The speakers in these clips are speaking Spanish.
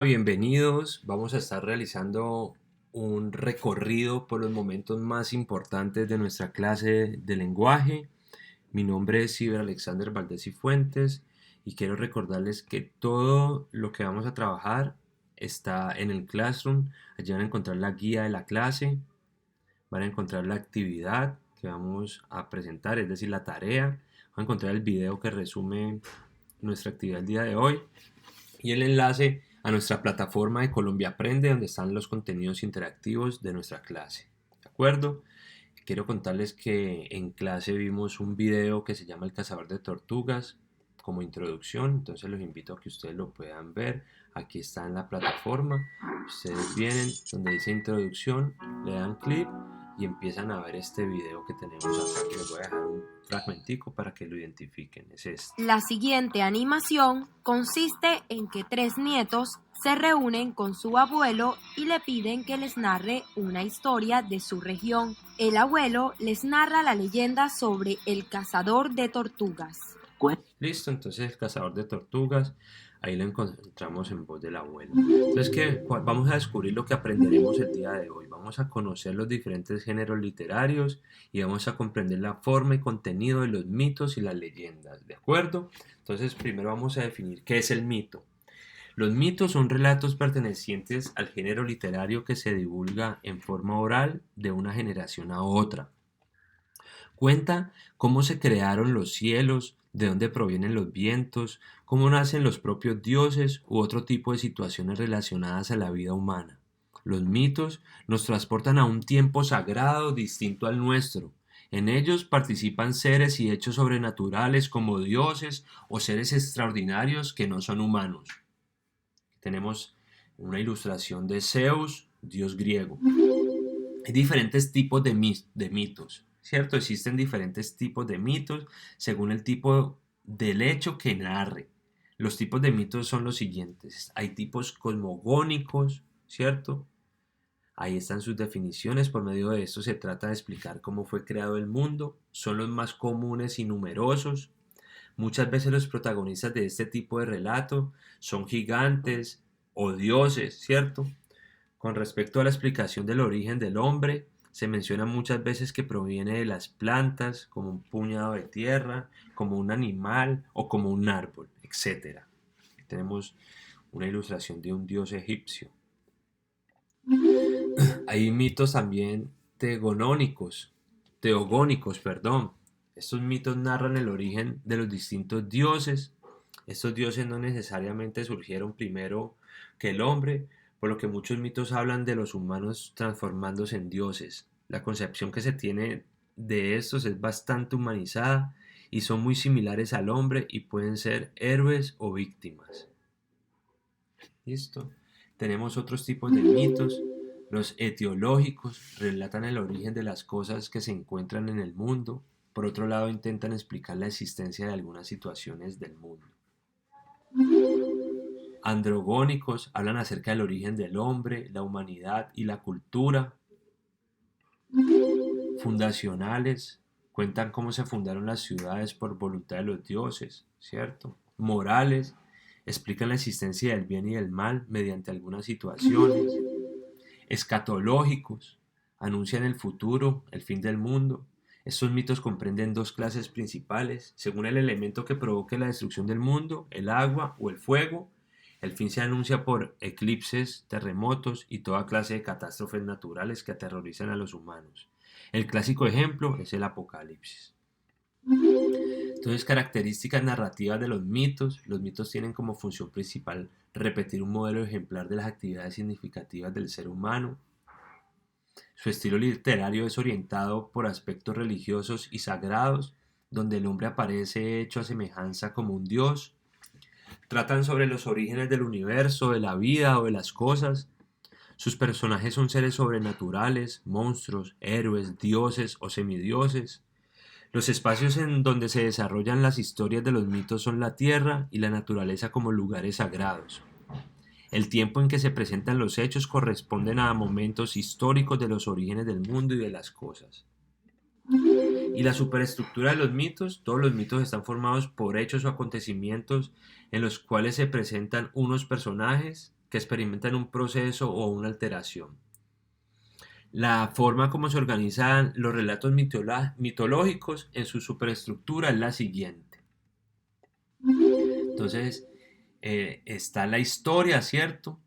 Bienvenidos. Vamos a estar realizando un recorrido por los momentos más importantes de nuestra clase de lenguaje. Mi nombre es Ciber Alexander Valdés y Fuentes y quiero recordarles que todo lo que vamos a trabajar está en el Classroom. Allí van a encontrar la guía de la clase, van a encontrar la actividad que vamos a presentar, es decir, la tarea. Van a encontrar el video que resume nuestra actividad el día de hoy y el enlace a nuestra plataforma de Colombia Aprende, donde están los contenidos interactivos de nuestra clase. ¿De acuerdo? Quiero contarles que en clase vimos un video que se llama El cazador de tortugas como introducción, entonces los invito a que ustedes lo puedan ver. Aquí está en la plataforma, ustedes vienen donde dice introducción, le dan clic y empiezan a ver este video que tenemos acá, que les voy a dejar un fragmentico para que lo identifiquen. Es este. La siguiente animación consiste en que tres nietos se reúnen con su abuelo y le piden que les narre una historia de su región. El abuelo les narra la leyenda sobre el cazador de tortugas. Listo, entonces el cazador de tortugas, ahí lo encontramos en voz del abuelo. Entonces, vamos a descubrir lo que aprenderemos el día de hoy. Vamos a conocer los diferentes géneros literarios y vamos a comprender la forma y contenido de los mitos y las leyendas, ¿de acuerdo? Entonces, primero vamos a definir qué es el mito. Los mitos son relatos pertenecientes al género literario que se divulga en forma oral de una generación a otra. Cuenta cómo se crearon los cielos, de dónde provienen los vientos, cómo nacen los propios dioses u otro tipo de situaciones relacionadas a la vida humana. Los mitos nos transportan a un tiempo sagrado distinto al nuestro. En ellos participan seres y hechos sobrenaturales como dioses o seres extraordinarios que no son humanos. Tenemos una ilustración de Zeus, dios griego. Hay diferentes tipos de mitos, ¿cierto? Existen diferentes tipos de mitos según el tipo del hecho que narre. Los tipos de mitos son los siguientes. Hay tipos cosmogónicos, ¿cierto? Ahí están sus definiciones. Por medio de esto se trata de explicar cómo fue creado el mundo. Son los más comunes y numerosos. Muchas veces los protagonistas de este tipo de relato son gigantes o dioses, ¿cierto? Con respecto a la explicación del origen del hombre, se menciona muchas veces que proviene de las plantas, como un puñado de tierra, como un animal o como un árbol, etc. Tenemos una ilustración de un dios egipcio. Hay mitos también teogónicos, perdón. Estos mitos narran el origen de los distintos dioses. Estos dioses no necesariamente surgieron primero que el hombre, por lo que muchos mitos hablan de los humanos transformándose en dioses. La concepción que se tiene de estos es bastante humanizada y son muy similares al hombre y pueden ser héroes o víctimas. ¿Listo? Tenemos otros tipos de mitos. Los etiológicos relatan el origen de las cosas que se encuentran en el mundo. Por otro lado, intentan explicar la existencia de algunas situaciones del mundo. Androgónicos hablan acerca del origen del hombre, la humanidad y la cultura. Fundacionales cuentan cómo se fundaron las ciudades por voluntad de los dioses, ¿cierto? Morales explican la existencia del bien y del mal mediante algunas situaciones. Escatológicos anuncian el futuro, el fin del mundo. Estos mitos comprenden dos clases principales, según el elemento que provoque la destrucción del mundo, el agua o el fuego. El fin se anuncia por eclipses, terremotos y toda clase de catástrofes naturales que aterrorizan a los humanos. El clásico ejemplo es el Apocalipsis. Entonces, características narrativas de los mitos. Los mitos tienen como función principal repetir un modelo ejemplar de las actividades significativas del ser humano. Su estilo literario es orientado por aspectos religiosos y sagrados, donde el hombre aparece hecho a semejanza como un dios. Tratan sobre los orígenes del universo, de la vida o de las cosas. Sus personajes son seres sobrenaturales, monstruos, héroes, dioses o semidioses. Los espacios en donde se desarrollan las historias de los mitos son la tierra y la naturaleza como lugares sagrados. El tiempo en que se presentan los hechos corresponden a momentos históricos de los orígenes del mundo y de las cosas. Y la superestructura de los mitos, todos los mitos están formados por hechos o acontecimientos en los cuales se presentan unos personajes que experimentan un proceso o una alteración. La forma como se organizan los relatos mitológicos en su superestructura es la siguiente. Entonces, está la historia, ¿cierto?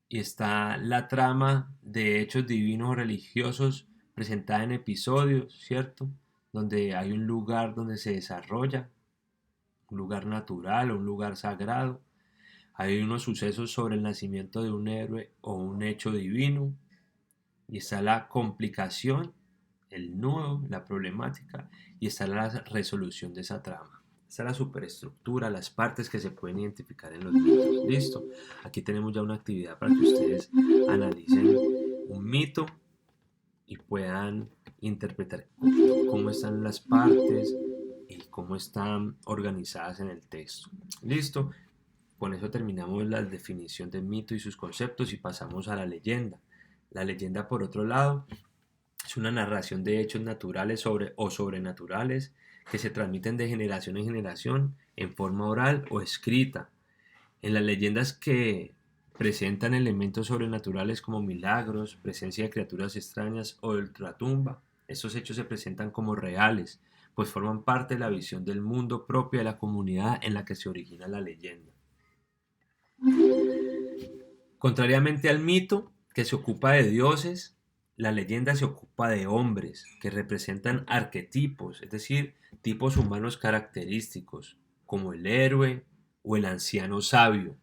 Y está la trama de hechos divinos o religiosos presentada en episodios, ¿cierto? Donde hay un lugar donde se desarrolla, un lugar natural o un lugar sagrado. Hay unos sucesos sobre el nacimiento de un héroe o un hecho divino. Y está la complicación, el nudo, la problemática, y está la resolución de esa trama. Esta es la superestructura, las partes que se pueden identificar en los mitos. Listo. Aquí tenemos ya una actividad para que ustedes analicen un mito y puedan interpretar cómo están las partes y cómo están organizadas en el texto. Listo. Con eso terminamos la definición del mito y sus conceptos y pasamos a la leyenda. La leyenda, por otro lado, es una narración de hechos naturales o sobrenaturales que se transmiten de generación en generación en forma oral o escrita. En las leyendas que presentan elementos sobrenaturales como milagros, presencia de criaturas extrañas o de ultratumba, estos hechos se presentan como reales, pues forman parte de la visión del mundo propia de la comunidad en la que se origina la leyenda. Contrariamente al mito, que se ocupa de dioses, la leyenda se ocupa de hombres, que representan arquetipos, es decir, tipos humanos característicos, como el héroe o el anciano sabio.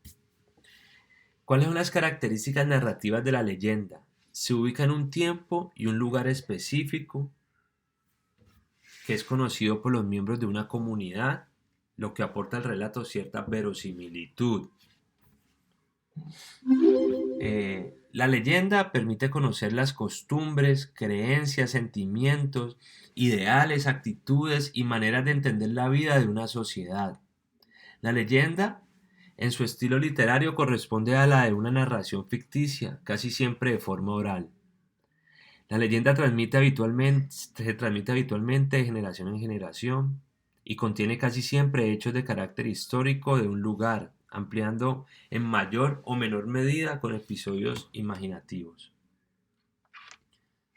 ¿Cuáles son las características narrativas de la leyenda? Se ubica en un tiempo y un lugar específico, que es conocido por los miembros de una comunidad, lo que aporta al relato cierta verosimilitud. La leyenda permite conocer las costumbres, creencias, sentimientos, ideales, actitudes y maneras de entender la vida de una sociedad. La leyenda, en su estilo literario, corresponde a la de una narración ficticia, casi siempre de forma oral. La leyenda se transmite habitualmente de generación en generación y contiene casi siempre hechos de carácter histórico de un lugar, ampliando en mayor o menor medida con episodios imaginativos.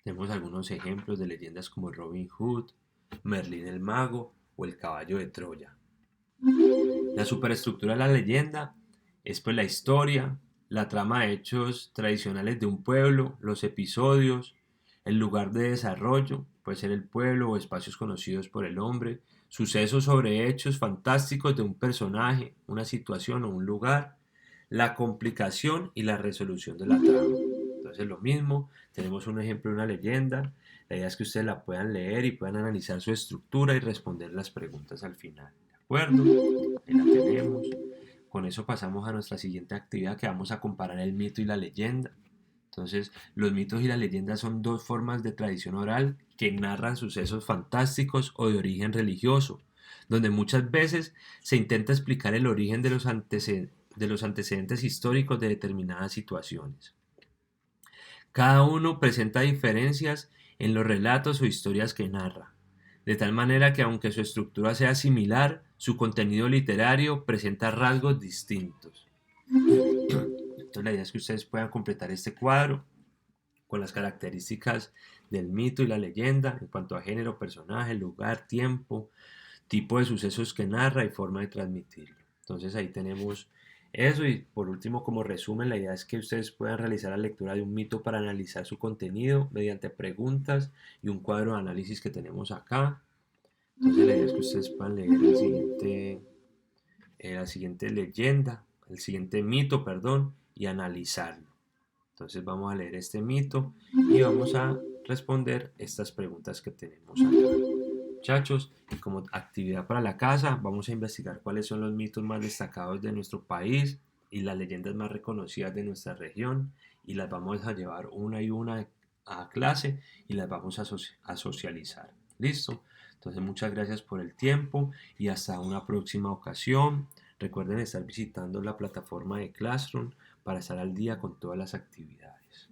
Tenemos algunos ejemplos de leyendas como Robin Hood, Merlín el Mago o el Caballo de Troya. La superestructura de la leyenda es pues la historia, la trama de hechos tradicionales de un pueblo, los episodios, el lugar de desarrollo, puede ser el pueblo o espacios conocidos por el hombre, sucesos sobre hechos fantásticos de un personaje, una situación o un lugar, la complicación y la resolución de la trama. Entonces lo mismo, tenemos un ejemplo de una leyenda, la idea es que ustedes la puedan leer y puedan analizar su estructura y responder las preguntas al final. ¿De acuerdo? Ahí la tenemos. Con eso pasamos a nuestra siguiente actividad, que vamos a comparar el mito y la leyenda. Entonces, los mitos y la leyenda son dos formas de tradición oral que narran sucesos fantásticos o de origen religioso, donde muchas veces se intenta explicar el origen de los antecedentes históricos de determinadas situaciones. Cada uno presenta diferencias en los relatos o historias que narra, de tal manera que aunque su estructura sea similar, su contenido literario presenta rasgos distintos. Entonces la idea es que ustedes puedan completar este cuadro con las características del mito y la leyenda en cuanto a género, personaje, lugar, tiempo, tipo de sucesos que narra y forma de transmitirlo. Entonces ahí tenemos eso, y por último, como resumen, la idea es que ustedes puedan realizar la lectura de un mito para analizar su contenido mediante preguntas y un cuadro de análisis que tenemos acá. Entonces la idea es que ustedes puedan leer la siguiente leyenda, el siguiente mito, perdón, y analizarlo. Entonces vamos a leer este mito y vamos a responder estas preguntas que tenemos acá. Muchachos, y como actividad para la casa, vamos a investigar cuáles son los mitos más destacados de nuestro país y las leyendas más reconocidas de nuestra región, y las vamos a llevar una y una a clase y las vamos a socializar. ¿Listo? Entonces muchas gracias por el tiempo y hasta una próxima ocasión. Recuerden estar visitando la plataforma de Classroom para estar al día con todas las actividades.